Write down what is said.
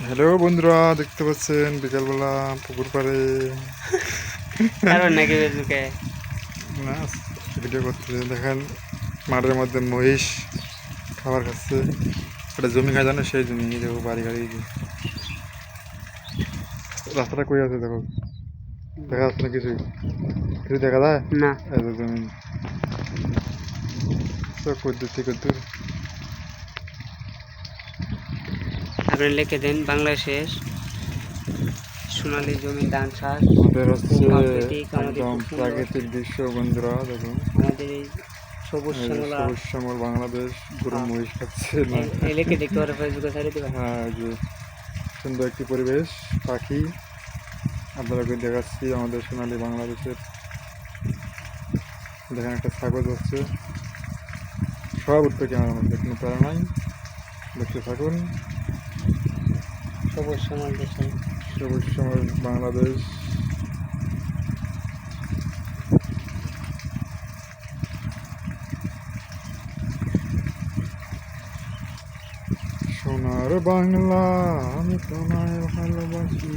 Hello বন্ধুরা, দেখতে পাচ্ছেন বিকালবেলা পুকুর পাড়ে কারণ নাকি ফেসবুকে না ভিডিও করতে দেখেন মাঠের মধ্যে মহিষ খাবার খাচ্ছে। একটা জমি খায় জানো, সেই জমি দেখো বাড়ি গাড়ি রাস্তাটা কই আছে দেখো, দেখা যাচ্ছে না কিছুই, কিছু দেখা যায় না এত জমি তো কদ্দুর থেকে কদ্দুর। আপনি লিখে দিন বাংলাদেশের সোনালী জমি ধান চাষ আমাদের হচ্ছে প্রাকৃতিক আমাদের একদম খুব সুন্দর প্রাকৃতিক দৃশ্য বন্ধুরা দেখুন। আমাদের এই সবুজ এই যে শ্যামলা সবুজ শ্যামল বাংলাদেশ, গরু মহিষ খাচ্ছে না। এই লিখে দেখতে পারে ফেসবুকে ছেড়ে দিবেন। হ্যাঁ, এই যে সুন্দর একটি পরিবেশ, পাখি আপনাদেরকে দেখাচ্ছি আমাদের সোনালী বাংলাদেশের। দেখেন একটা ছাগল হচ্ছে, সব উঠবে ক্যামেরার মধ্যে, কোনো প্যারা নাই, দেখতে থাকুন। সবুজ শ্যামল দেশে সবুজ শ্যামল বাংলাদেশ। সোনার বাংলা, আমি তোমায় ভালোবাসি।